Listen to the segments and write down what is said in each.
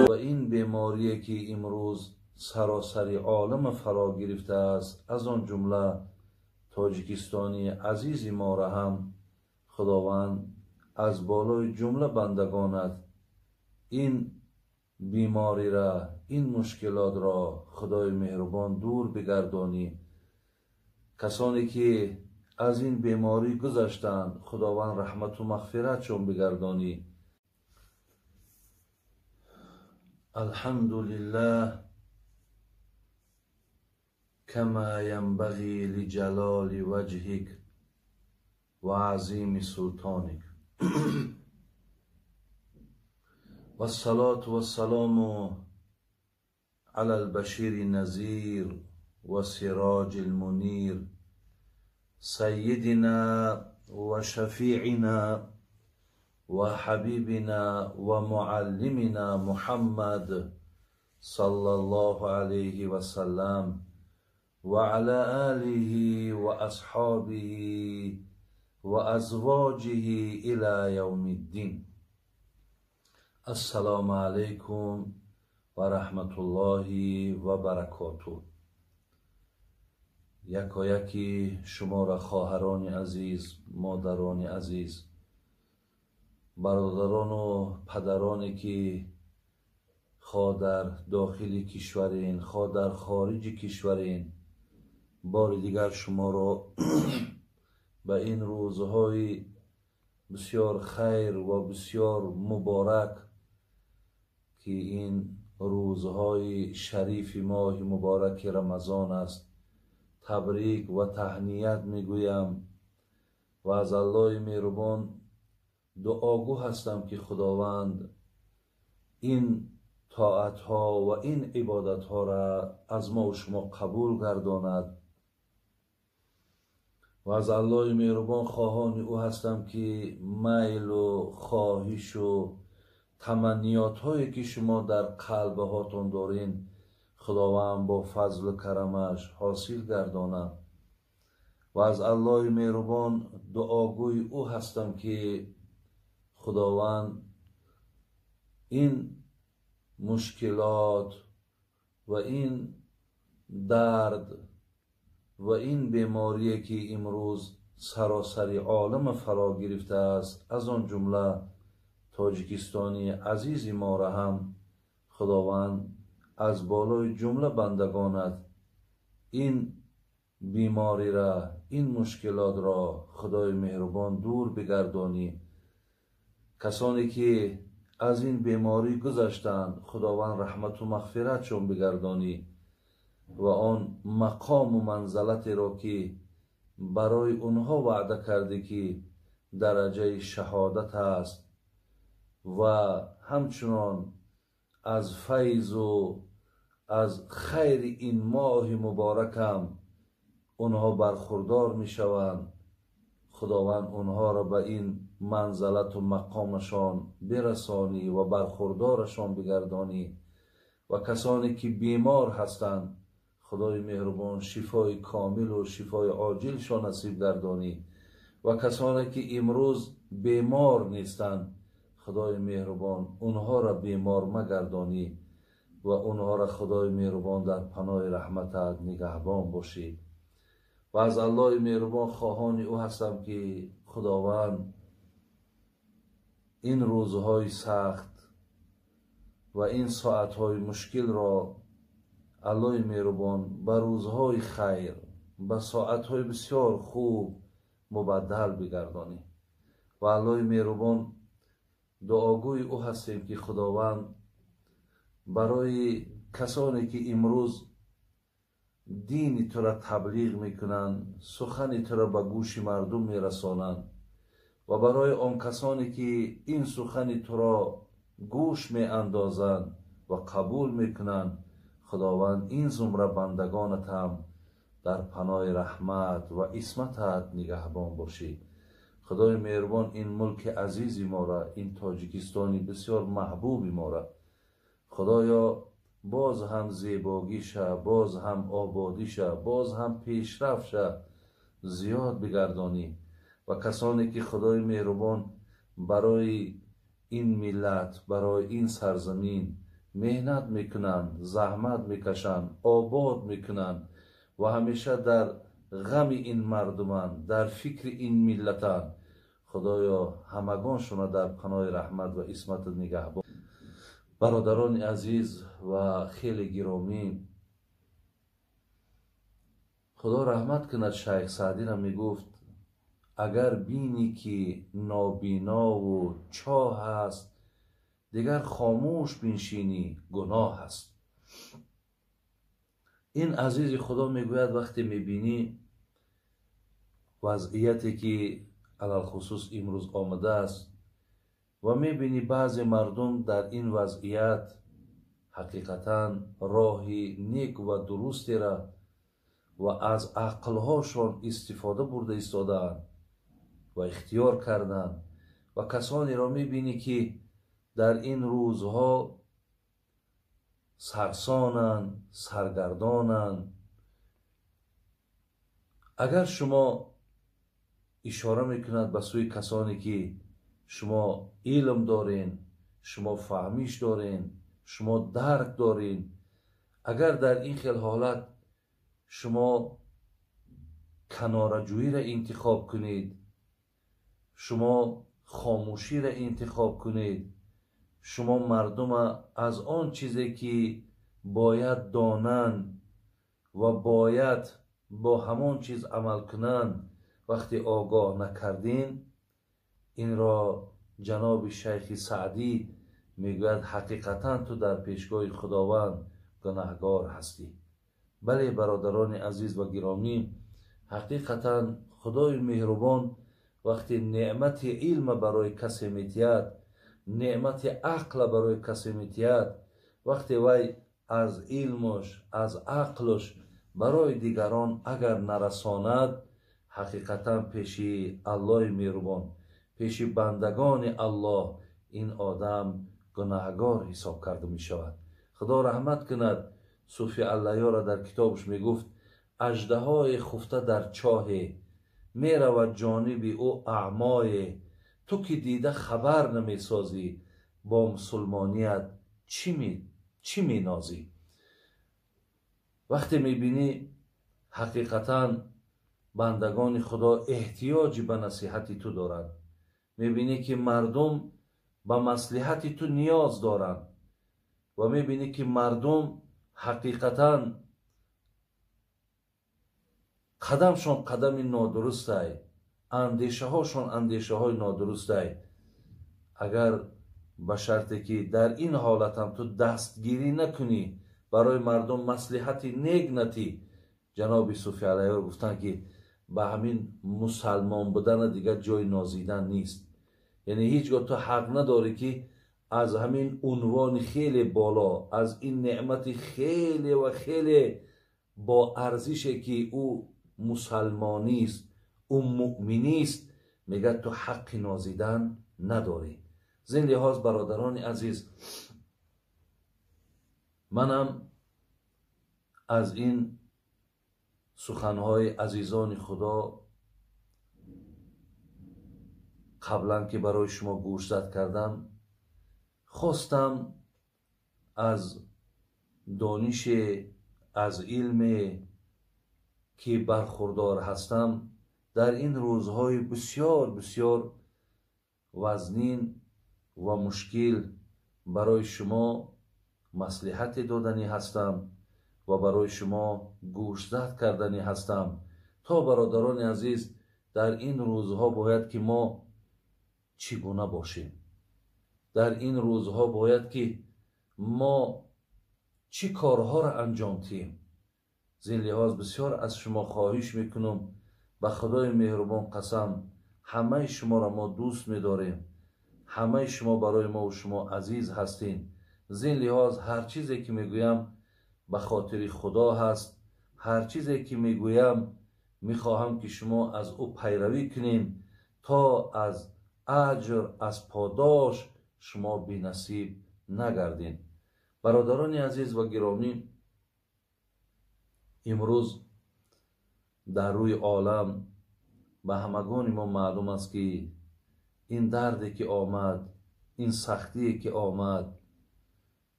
و این بیماری که امروز سراسر عالم فرا گرفته است، از آن جمله تاجیکستانی عزیز ما را هم خداوند از بالای جمله بندگانت این بیماری را، این مشکلات را خدای مهربان دور بگردانی. کسانی که از این بیماری گذشتند خداوند رحمت و مغفرتشون بگردانی. الحمدلله كما ينبغي لجلال وجهك وعظيم سلطانك والصلاة والسلام على البشير النذير والسراج المنير سيدنا وشفيعنا وحبيبنا ومعلمنا محمد صلى الله عليه وسلم وعلى آله وأصحابه وأزواجه إلى يوم الدين. السلام علیکم و رحمت الله و برکاته. یکی شما را خواهران عزیز، مادران عزیز، برادران و پدرانی که خواه در داخل کشورین، خواه در خارج کشورین، بار دیگر شما را به این روزهای بسیار خیر و بسیار مبارک که این روزهای شریف ماه مبارک رمضان است تبریک و تهنیت میگویم و از الله مهربان دعاگو هستم که خداوند این طاعت ها و این عبادت ها را از ما و شما قبول گرداند و از الله مهربان خواهان او هستم که میل و خواهش و تمنیات هایی که شما در قلب هاتون دارین خداوند با فضل و کرمش حاصل گردانم و از الله مهربان دعاگوی او هستم که خداوند این مشکلات و این درد و این بیماری که امروز سراسر عالم فرا گرفته است، از آن جمله تاجیکستانی عزیز ما را هم خداوند از بالای جمله بندگانت این بیماری را، این مشکلات را خدای مهربان دور بگردانی. کسانی که از این بیماری گذشتند خداوند رحمت و مغفرتشون بگردانی و آن مقام و منزلت را که برای اونها وعده کرده که درجه شهادت است و همچنان از فیض و از خیر این ماه مبارک هم اونها برخوردار می شوند. خداوند اونها را به این منزلت و مقامشان برسانی و برخوردارشان بگردانی و کسانی که بیمار هستند خدای مهربان شفای کامل و شفای عاجلشان نصیب گردانی و کسانی که امروز بیمار نیستند خدای مهربان اونها را بیمار مگردانی و اونها را خدای مهربان در پناه رحمتت نگهبان باشی و از الله مهربان خواهان او هستم که خداوند این روزهای سخت و این ساعتهای مشکل را الله مهربان به روزهای خیر، به ساعتهای بسیار خوب مبدل بگردانی و الله مهربان دعاگوی او هستیم که خداوند برای کسانی که امروز دین تو را تبلیغ میکنند، سخن تو را به گوش مردم میرسانند و برای آن کسانی که این سخن تو را گوش میاندازند و قبول میکنند خداوند این زمره بندگانت هم در پناه رحمت و عصمتت نگهبان باشی. خدای مهربان این ملک عزیز ما را، این تاجیکستانی بسیار محبوب ما را خدایا باز هم زیباگیش، باز هم آبادیش، باز هم پیشرفتش زیاد بگردانی و کسانی که خدای مهربان برای این ملت، برای این سرزمین مهنت میکنند، زحمت میکشند، آباد میکنند و همیشه در غم این مردمان، در فکر این ملتان. خدایا همگانشون در پناه رحمت و عصمت نگهبان. برادران عزیز و خیلی گرامی، خدا رحمت کند. شیخ سعدی را میگفت اگر بینی که نابینا و چاه است، دیگر خاموش بنشینی گناه است. این عزیز خدا میگوید وقتی میبینی وضعیتی که علال خصوص امروز آمده است و میبینی بعضی مردم در این وضعیت حقیقتا راهی نیک و درستی را و از عقلهاشون استفاده برده ایستادند و اختیار کردند و کسانی را میبینی که در این روزها سرسانند، سرگردانند. اگر شما اشاره میکند به سوی کسانی که شما علم دارین، شما فهمیش دارین، شما درک دارین، اگر در این خیل حالت شما کناره‌جویی را انتخاب کنید، شما خاموشی را انتخاب کنید، شما مردم از آن چیزی که باید دانند و باید با همان چیز عمل کنند وقتی آگاه نکردین، این را جناب شیخ سعدی میگوید حقیقتا تو در پیشگاه خداوند گناهگار هستی. بله برادران عزیز و گرامی، حقیقتا خدای مهربان وقتی نعمت علم برای کسی میتید، نعمت عقل برای کسی میتید، وقتی وی از علمش، از عقلش برای دیگران اگر نرساند، حقیقتا پیش الله مهربان، پیش بندگان الله این آدم گناهگار حساب کرده می شود. خدا رحمت کند. صوفی الله را در کتابش می گفت اژدهای خفته در چاه می رود جانب او اعمای، تو که دیده خبر نمی سازی با مسلمانیت چی می نازی. وقتی می بینی حقیقتا بندگان خدا احتیاج به نصیحت تو دارند، می بینی که مردم به مصلحت تو نیاز دارند و می بینی که مردم حقیقتا قدمشون قدم نادرست است، اندیشه هاشون اندیشه های نادرست است. اگر به شرطی که در این حالت هم تو دستگیری نکنی، برای مردم مصلحت نیک نتی، جناب صوفی علیه گفتن که به همین مسلمان بودن دیگر جای نازیدن نیست. یعنی هیچگاه تو حق نداری که از همین عنوان خیلی بالا، از این نعمت خیلی و خیلی با ارزشی که او مسلمانی است، او مؤمنی است، میگه تو حق نازیدن نداری. زین لحاظ برادران عزیز، منم از این سخنهای عزیزان خدا قبلا که برای شما گوشزد کردم، خواستم از دانش، از علم که برخوردار هستم در این روزهای بسیار بسیار وزنین و مشکل برای شما مصلحت دادنی هستم و برای شما گوشزد کردنی هستم تا برادران عزیز در این روزها باید که ما چگونه باشیم، در این روزها باید که ما چی کارها را انجام دهیم. زین لحاظ بسیار از شما خواهش میکنم، به خدای مهربان قسم همه شما را ما دوست میداریم، همه شما برای ما و شما عزیز هستین. زین لحاظ هر چیزی که میگویم به خاطر خدا هست، هر چیزی که میگویم میخواهم که شما از او پیروی کنین تا از اجر، از پاداش شما بی نصیب نگردین. برادران عزیز و گرامی، امروز در روی عالم به همگان ما معلوم است که این دردی که آمد، این سختی که آمد،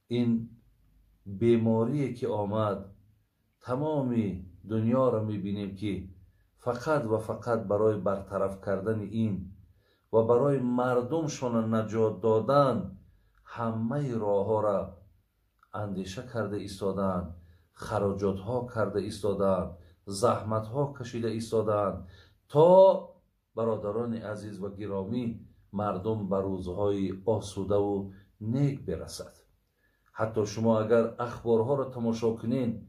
این بیماری که آمد، تمامی دنیا را میبینیم که فقط و فقط برای برطرف کردن این و برای مردمشون نجات دادن همه راه ها را اندیشه کرده ایستادن، خراجات ها کرده ایستادن، زحمت ها کشیده ایستادن تا برادران عزیز و گرامی مردم به روزهای آسوده و نیک برسد. حتی شما اگر اخبارها را تماشا کنین،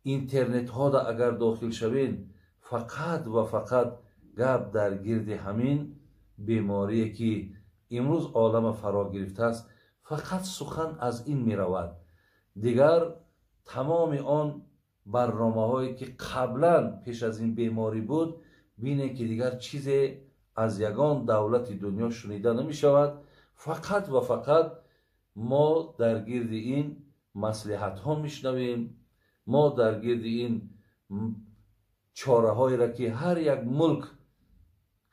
اینترنت ها را اگر داخل شوین، فقط و فقط گپ در گرد همین بیماری که امروز عالم فرا گرفته است فقط سخن از این می رود. دیگر تمام آن برنامه هایی که قبلا پیش از این بیماری بود بینه که دیگر چیزی از یگان دولت دنیا شنیده نمی شود. فقط و فقط ما در گرد این مصلحت ها می شنویم، ما در گرد این چاره هایی را که هر یک ملک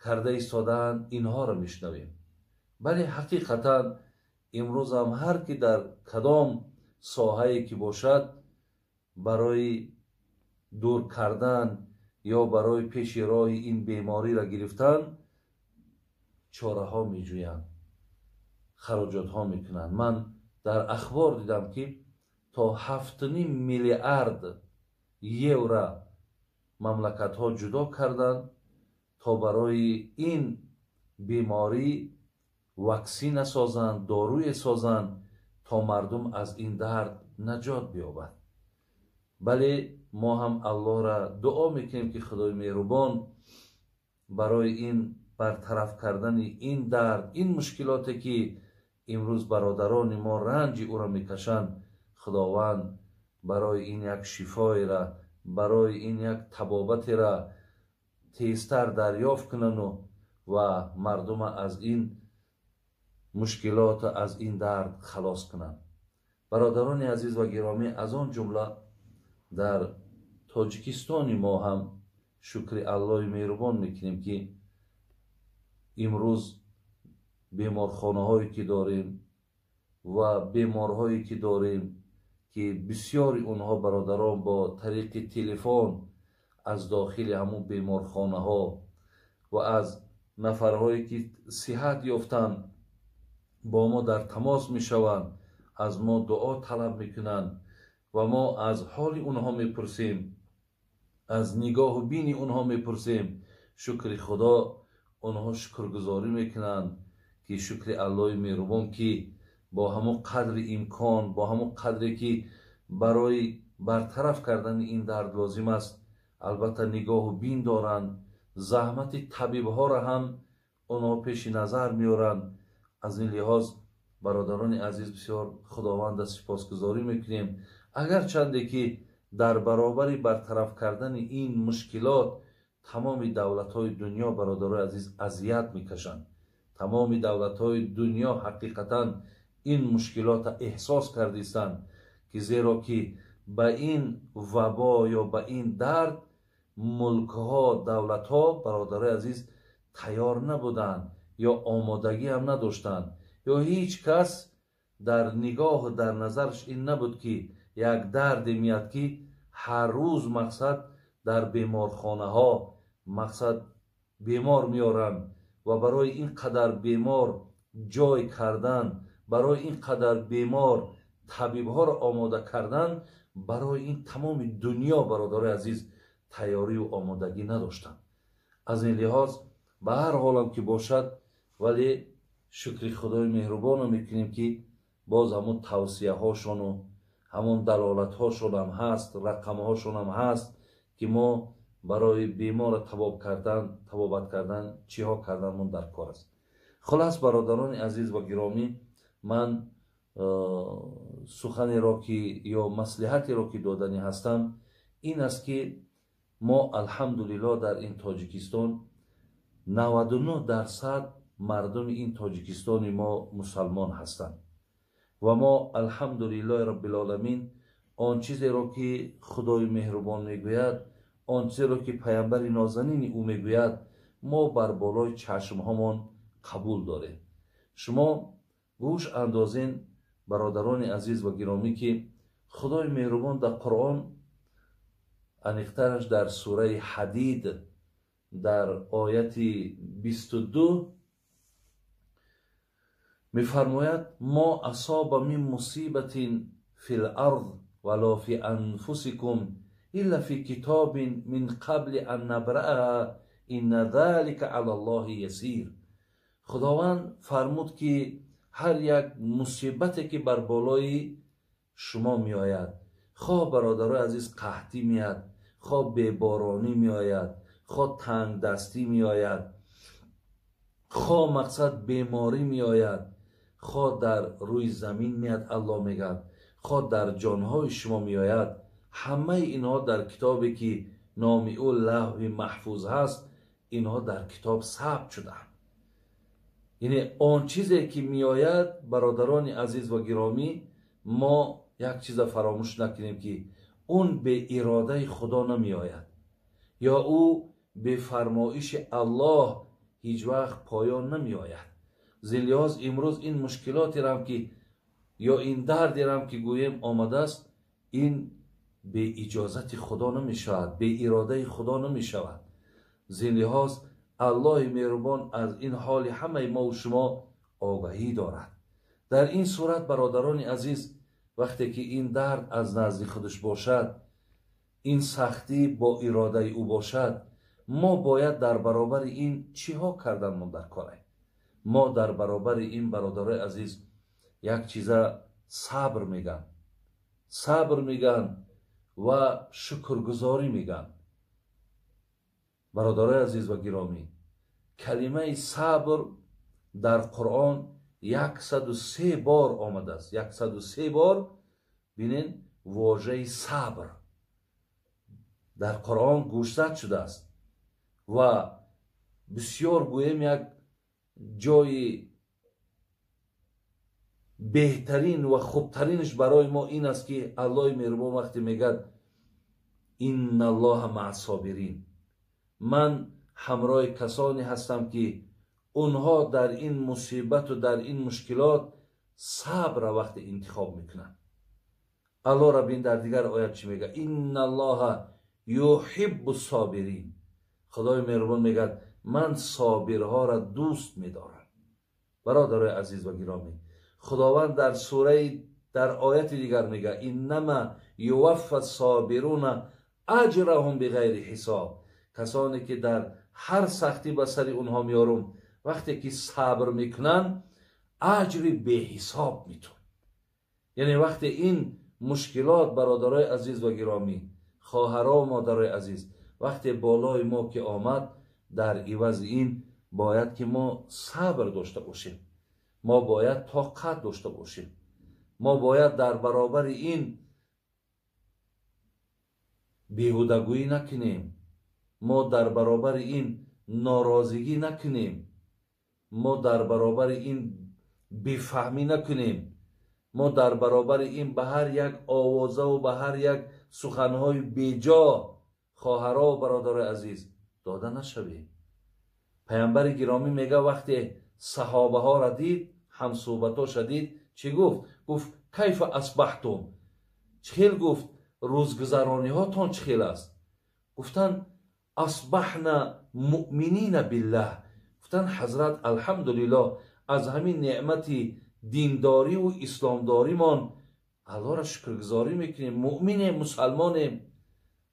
کرده ایستادن اینها را می شنویم. ولی حقیقتا امروز هم هر کی در کدام ساحه‌ای که باشد برای دور کردن یا برای پیش راه این بیماری را گرفتن چاره ها می جویند، خراجات ها می کنند. من در اخبار دیدم که تا 7.5 میلیارد یورو مملکت ها جدا کردند تا برای این بیماری واکسین سازند، داروی سازند تا مردم از این درد نجات بیابد. بله ما هم الله را دعا میکنیم که خدای مهربان برای این برطرف کردن این درد، این مشکلاتی که امروز برادران ما رنج او را میکشند، خداوند برای این یک شفای را، برای این یک طبابت را تیزتر دریافت کنند و مردم از این مشکلات، از این درد خلاص کنند. برادران عزیز و گرامی، از آن جمله در تاجیکستان ما هم شکر الله مهربان میکنیم که امروز بیمارخانه هایی که داریم و بیمارهایی که داریم که بسیاری اونها برادران با طریق تلفن از داخل همون بیمارخانه ها و از نفرهایی که صحت یافتن با ما در تماس می شوند، از ما دعا طلب می کنند و ما از حال اونها می پرسیم، از نگاه و بین اونها می پرسیم. شکر خدا اونها شکرگزاری می کنند که شکر الله مهربان که با همون قدر امکان، با همون قدری که برای برطرف کردن این درد لازم است، البته نگاه و بین دارند، زحمت طبیب ها را هم اونها پیش نظر میارند. از این لحاظ برادران عزیز بسیار خداوند سپاسگزاری میکنیم. اگر چنده که در برابر برطرف کردن این مشکلات تمام دولت های دنیا برادران عزیز اذیت میکشند، تمام دولت های دنیا حقیقتا این مشکلات احساس کردیستند که زیرا که به این وبا یا به این درد ملک ها، دولت ها برادران عزیز تیار نبودند یا آمادگی هم نداشتند، یا هیچ کس در نگاه و در نظرش این نبود که یک درد میاد که هر روز مقصد در بیمارخانه ها مقصد بیمار میارن و برای این قدر بیمار جای کردن، برای این قدر بیمار طبیب ها را آماده کردن، برای این تمام دنیا برادر عزیز تیاری و آمادگی نداشتند. از این لحاظ به هر حالم که باشد، ولی شکر خدای مهربان رو میکنیم که باز همون توصیه هاشون و همون دلالت هاشون هم هست، رقم هاشون هم هست که ما برای بیمار طبابت کردن چی ها کردن من در کار است. خلاص برادران عزیز و گرامی، من سخنی را که یا مصلحتی را که دادنی هستم این است که ما الحمدلله در این تاجیکستان 99% مردم این تاجیکستان ما مسلمان هستند و ما الحمدلله رب العالمین آن چیزی را که خدای مهربان میگوید، آن چیزی را که پیامبر نازنین او میگوید، ما بر بالای چشم همان قبول داره. شما گوش اندازین برادران عزیز و گرامی که خدای مهربان در قرآن انیخترش در سوره حدید در آیت 22 میفرماید ما اصاب من مصیبت فی الارض ولا فی انفسکم الا فی کتاب من قبل ان نبرأها ان ذلک علی الله یسیر. خداوند فرمود که هر یک مصیبتی که بر بالای شما می آید، خواه برادر عزیز قحطی می آید، خواه بیبارانی می آید، خواه تنگ دستی می آید، خواه مقصد بیماری می آید، خواه در روی زمین می آید، الله میگه خواه در جانهای شما می آید، همه اینها در کتابی که نام او لوح محفوظ هست اینها در کتاب ثبت شدند. یعنی آن چیزی که می آید برادران عزیز و گرامی، ما یک چیز فراموش نکنیم که اون به اراده خدا نمی آید یا او به فرمایش الله هیچ وقت پایان نمی آید. زلیاز امروز این مشکلاتی رم که یا این دردی رم که گویم آمده است، این به اجازت خدا نمی شود، به اراده خدا نمی شود. زلیاز الله مهربان از این حال همه ما و شما آگاهی دارد. در این صورت برادران عزیز، وقتی که این درد از نزد خودش باشد، این سختی با اراده او باشد، ما باید در برابر این چی ها کردن من در کاره؟ ما در برابر این برادر عزیز یک چیزا صبر میگن، صبر میگن و شکرگزاری میگن. برادر عزیز و گرامی، کلمه صبر در قرآن 103 بار آمده است. 103 بار بینین واژه صبر در قرآن گوشزد شده است و بسیار گویم یک جای بهترین و خوبترینش برای ما این است که الله مهربان وقتی میگه این الله مع الصابرین، من همراه کسانی هستم که اونها در این مصیبت و در این مشکلات صبر وقت انتخاب میکنن. الله را بین در دیگر آیت چی میگه؟ این الله یحب الصابرین. خدای مهربان میگه من صابرها را دوست میدارم. برادر عزیز و گرامی، خداوند در سوره در آیت دیگر میگه انما یوفی الصابرون اجرهم بغیر حساب. کسانی که در هر سختی به سر اونها میارم، وقتی که صبر میکنن اجری به حساب میتون. یعنی وقتی این مشکلات برادرای عزیز و گرامی، خواهرها و مادرای عزیز، وقتی بالای ما که آمد، در عوض این باید که ما صبر داشته باشیم، ما باید طاقت داشته باشیم، ما باید در برابر این بیهودگویی نکنیم، ما در برابر این ناراضگی نکنیم، ما در برابر این بیفهمی نکنیم، ما در برابر این به هر یک آوازه و به هر یک سخنهای بیجا خواهرها و برادر عزیز داده نشویم. پیامبر گرامی میگه وقتی صحابه ها را دید، هم صحبت ها شدید، چی گفت؟ گفت کیف اصبحتم؟ چخیل گفت روزگذرانی ها تان چخیل است؟ گفتن اصبحنا مؤمنین بالله. گفتن حضرت الحمدلله از همین نعمت دینداری و اسلامداری من الله را شکرگزاری میکنیم، مؤمن مسلمانیم.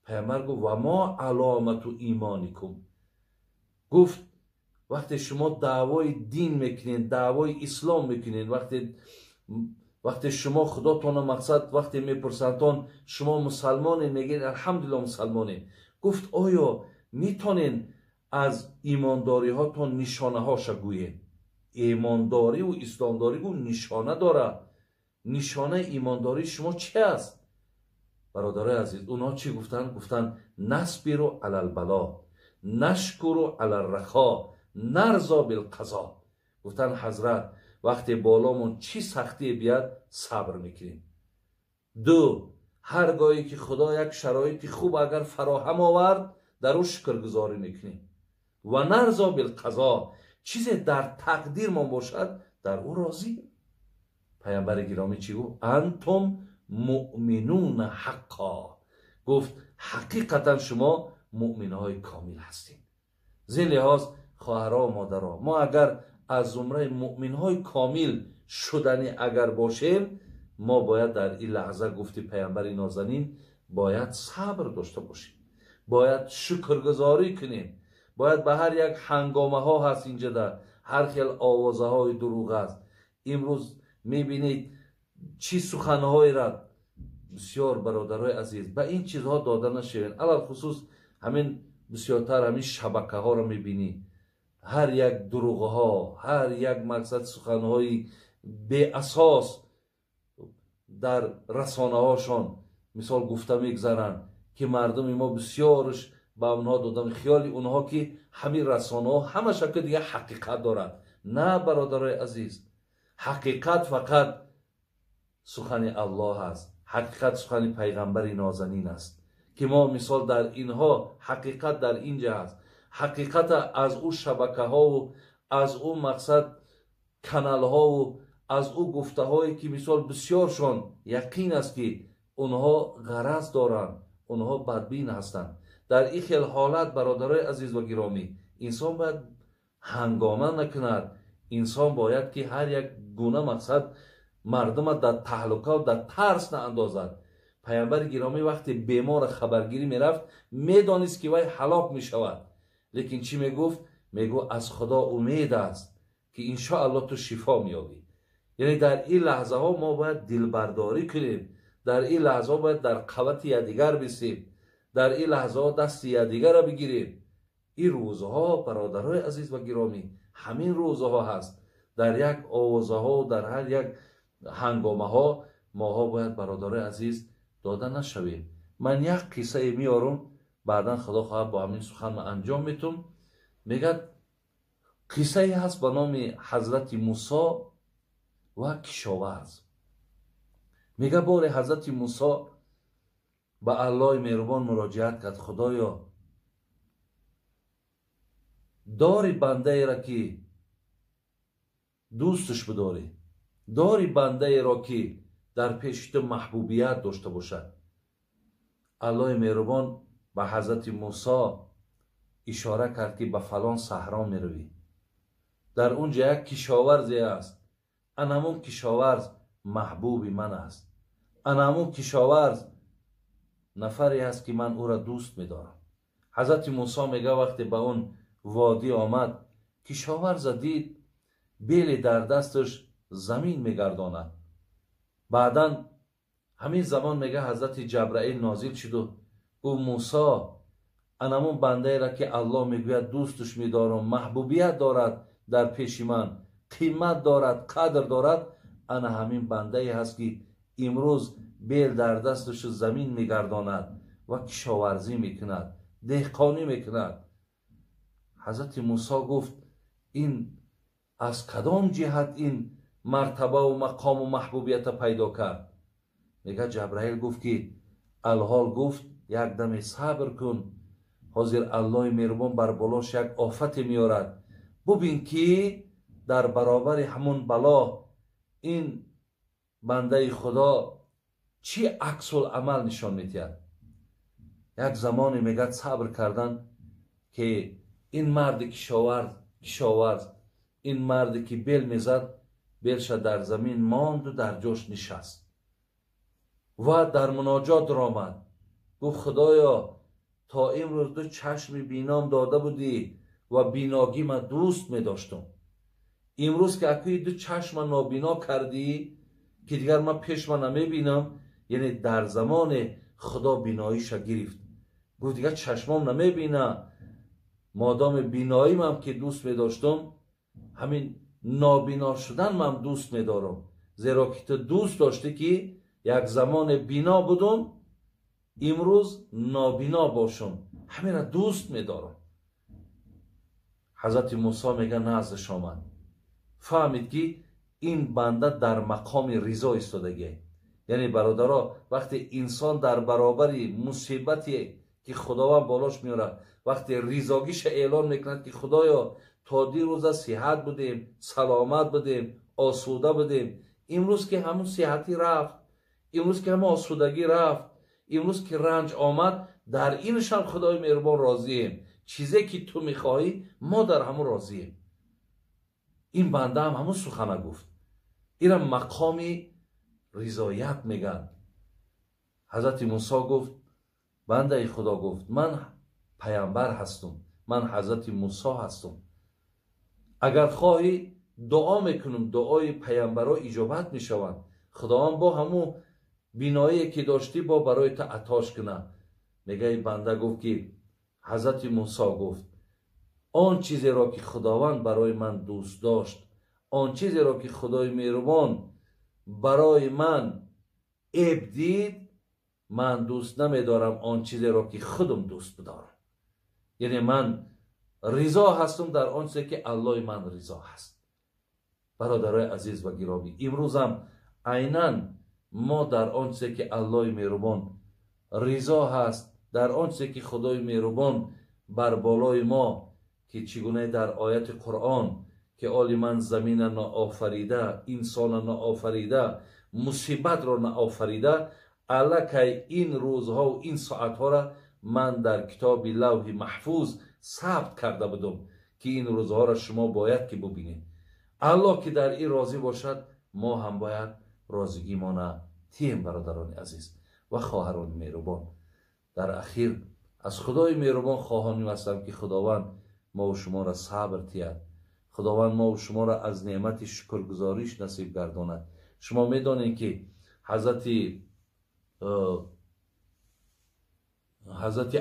پیامبر گفت و ما علامت ایمانکم. گفت وقتی شما دعوای دین میکنین، دعوای اسلام میکنین، وقتی شما خداتون مقصد وقتی میپرسندتون شما مسلمان میگین الحمدلله مسلمانیم. گفت آیا میتونین از ایمانداری هاتون نشانه هاشا گویین؟ ایمانداری و اسلامداری گو نشانه داره. نشانه ایمانداری شما چه است؟ برادر عزیز اونا چی گفتن؟ گفتن نصبرو علی البلا نشکرو علی الرخا نرضا بالقضا. گفتن حضرت وقتی بالامون چی سختی بیاد صبر میکنیم. دو، هرگاهی که خدا یک شرایطی خوب اگر فراهم آورد در او شکرگزاری میکنیم. و نرضا بالقضا، چیزی در تقدیر ما باشد در او راضی. پیامبر گرامی چی گفت؟ انتم مؤمنون حقا. گفت حقیقتا شما مؤمنهای کامل هستین. زین لحاظ خواهرها و مادرها، ما اگر از زمره مؤمنهای کامل شدنی اگر باشیم، ما باید در این لحظه گفتی پیامبر نازنین باید صبر داشته باشیم، باید شکرگزاری کنیم، باید به هر یک هنگامه ها هست اینجا در هر خیل آوازه های دروغ است. امروز میبینید چی سخنهای را بسیار برادرای عزیز به این چیزها داده نشوین. علال خصوص همین بسیارتر همین شبکه ها را میبینی، هر یک دروغ ها، هر یک مقصد سخنهای به اساس در رسانه هاشون مثال گفته میگذارن که مردم ما بسیارش به اونها دادن خیالی اونها که همین رسانه ها همه شکل دیگه حقیقت دارد. نه برادرای عزیز، حقیقت فقط سخن الله است، حقیقت سخن پیغمبر نازنین است که ما مثال در اینها حقیقت در اینجا است. حقیقت از او شبکه ها و از او مقصد کانال ها و از او گفته هایی که مثال بسیارشان یقین است که اونها غرض دارند، اونها بدبین هستند. در این خیل حالت برادرای عزیز و گرامی انسان باید هنگامه نکند. انسان باید که هر یک گونه مقصد مردم در تهلکه و در ترس ناندازد. پیامبر گرامی وقتی بیمار خبرگیری میرفت میدانست که وی هلاک میشود، لیکن چی میگفت؟ میگو از خدا امید است که ان شاء الله تو شفا میابی. یعنی در این لحظه ها ما باید دلبرداری کنیم، در این لحظه ها باید در قوت یکدیگر بایستیم، در این لحظه ها دست یکدیگر را بگیریم. این روزها برادرای عزیز و گرامی همین روزها هست. در یک آوازه ها و در هر یک هنگامه ها ماها باید برادرای عزیز داده نشویم. من یک قصه میارم، بعدا خدا خواهد با همین سخن من انجام میتم. میگه قصه هست به نام حضرت موسی و کشاورز. میگه بار حضرت موسی به الله مهربان مراجعت کرد، خدایا داری بنده ای را که دوستش بداری، داری بنده ای را که در پیش تو محبوبیت داشته باشد. الله مهربان به حضرت موسی اشاره کرد که به فلان صحرا میروی، در اونجا یک کشاورزی است، انمون کشاورز محبوبی من است، انمون کشاورز نفری است که من او را دوست میدارم. حضرت موسی میگه وقتی به اون وادی آمد، کشاورز دید بیل در دستش زمین میگرداند. بعدا همین زمان میگه حضرت جبرائیل نازل شد و گفت موسی انمون بنده را که الله میگوید دوستش میدارم، محبوبیت دارد در پیش من، قیمت دارد، قدر دارد، انا همین بنده ای هست که امروز بیل در دستش زمین میگرداند و کشاورزی میکند، دهقانی میکند. حضرت موسی گفت این از کدام جهت این مرتبه و مقام و محبوبیت پیدا کرد؟ میگه جبرائیل گفت که الحال گفت یک دم صبر کن، حاضر الله مهربان بر بالاش یک آفت میارد، ببین که در برابر همون بلا این بنده خدا چی عکس العمل نشان میدهد. یک زمانی میگه صبر کردن که این مرد کشاورز این مردی که بیل میزد، بیلش در زمین ماند و در جاش نشست و در مناجات در آمد، گفت خدایا تا امروز تو چشم بینام داده بودی و بیناگی من دوست میداشتم، امروز که اکی دو چشم نابینا کردی که دیگر من پیش من نمیبینم، یعنی در زمان خدا بیناییش گرفت. گفت دیگر چشمام نمیبینه، مادام بینایی من که دوست میداشتم، همین نابینا شدن من دوست میدارم، زیرا که تو دوست داشتی که یک زمان بینا بودم امروز نابینا باشم، همین را دوست میدارم. حضرت موسی میگه نزدش آمد، فهمید که این بنده در مقام رضا ایستادگی. یعنی برادرها وقتی انسان در برابر مصیبتی که خداوند بالاش میاره وقتی رضاگیش اعلان میکند که خدایا تا دیروز صحت بودیم، سلامت بودیم، آسوده بودیم. امروز که همون صحتی رفت، امروز که همون آسودگی رفت، امروز که رنج آمد، در اینش هم خدای مهربان راضییم. چیزی که تو میخواهی ما در همون راضییم. این بنده هم همون سخنه گفت. این هم مقامی رضایت میگن. حضرت موسی گفت، بنده خدا گفت من پیامبر هستم، من حضرت موسی هستم. اگر خواهی دعا میکنم، دعای پیامبرا اجابت میشوند. خداوند با همون بینایی که داشتی با برای تا عطاش کنه. میگه بنده گفت که حضرت موسی گفت آن چیزی را که خداوند برای من دوست داشت، آن چیزی را که خدای مهربان برای من عیب دید، من دوست نمیدارم آن چیزی را که خودم دوست بدارم. یعنی من رضا هستم در آن چیزی که الله من رضا هست. برادرای عزیز و گرامی، امروز هم عیناً ما در آن چیزی که الله مهربان رضا هست، در آن چیزی که خدای مهربان بر بالای ما، که چگونه در آیت قرآن که آل من زمین ناآفریده، انسان ناآفریده، مصیبت را ناآفریده، الکی این روزها و این ساعتها را من در کتاب لوح محفوظ ثبت کرده بودم که این روزها را شما باید که ببینید. الله که در این راضی باشد، ما هم باید راضگی ما تیم. برادران عزیز و خواهران مهربان، در اخیر از خدای مهربان خواهانیم هستم که خداوند ما و شما را صبر تید. خداوند ما و شما را از نعمت شکرگزاریش نصیب گرداند. شما میدانید که حضرت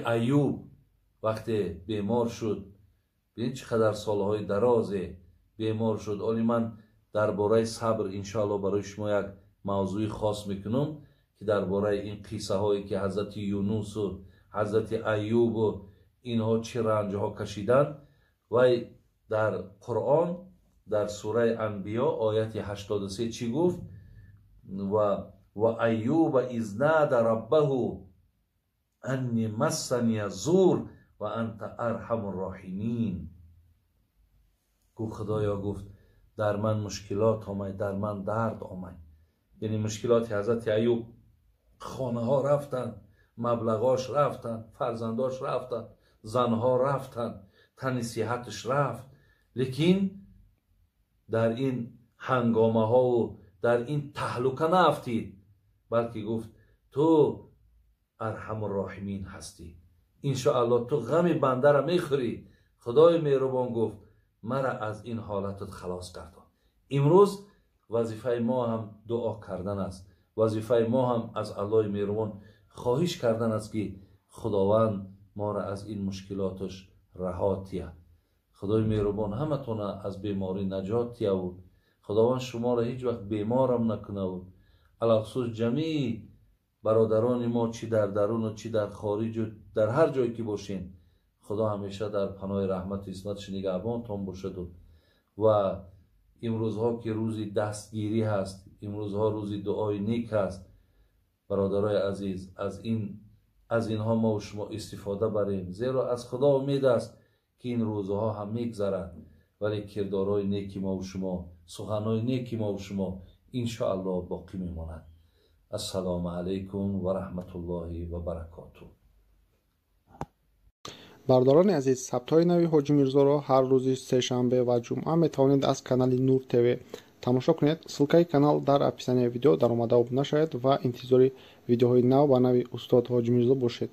ایوب وقتی بیمار شد، ببین چقدر سالهای درازه بیمار شد. آلی من درباره صبر انشاءالله برای شما یک موضوع خاص میکنم که درباره این قصه هایی که حضرت یونس و حضرت ایوب و اینها چه رنج ها کشیدن. و در قرآن در سوره انبیا آیت 83 چی گفت؟ و ایوب اذ نادى ربه انی مسنی الضر و انت ارحم الراحمین. گفت خدایا گفت در من مشکلات آمد، در من درد آمد. یعنی مشکلات حضرت ایوب، خانه ها رفتن، مبلغاش رفتن، فرزنداش رفتن، زنها رفتن، تن صحتش رفت. لیکن در این هنگامه ها و در این تهلکه نافتید، بلکه گفت تو ارحم الراحمین هستی. انشاءالله تو غم بنده را میخوری. خدای مهربان گفت مرا از این حالتت خلاص گردان. امروز وظیفه ما هم دعا کردن است. وظیفه ما هم از الله مهربان خواهش کردن است که خداوند ما را از این مشکلاتش رها تیه. خدای مهربان همتون از بیماری نجات تیه و خداوند شما را هیچ وقت بیمارم نکنه و علاخصوص جمعی برادران ما چی در درون و چی در خارج و در هر جایی که باشین، خدا همیشه در پناه رحمت و عصمتش نگهبانتان باشد. و امروزها که روزی دستگیری هست، امروزها روزی دعای نیک هست. برادرای عزیز، از اینها ما و شما استفاده بریم، زیرا از خدا امید است که این روزها هم میگذرد، ولی کردارهای نیکی ما و شما، سخنهای نیکی ما و شما انشاءالله باقی میماند. السلام علیکم و رحمت الله و برکاته. برادران عزیز، ثبت‌های نوی حاجی میرزا را هر روز سه‌شنبه و جمعه میتوانید از کانال نور تв тамошо кунед. ссилкаи канал дар описанияи видео дар омада обуна шавед ва интизори видеоҳои нав ба нави устод ҳоҷи мирзо бошед.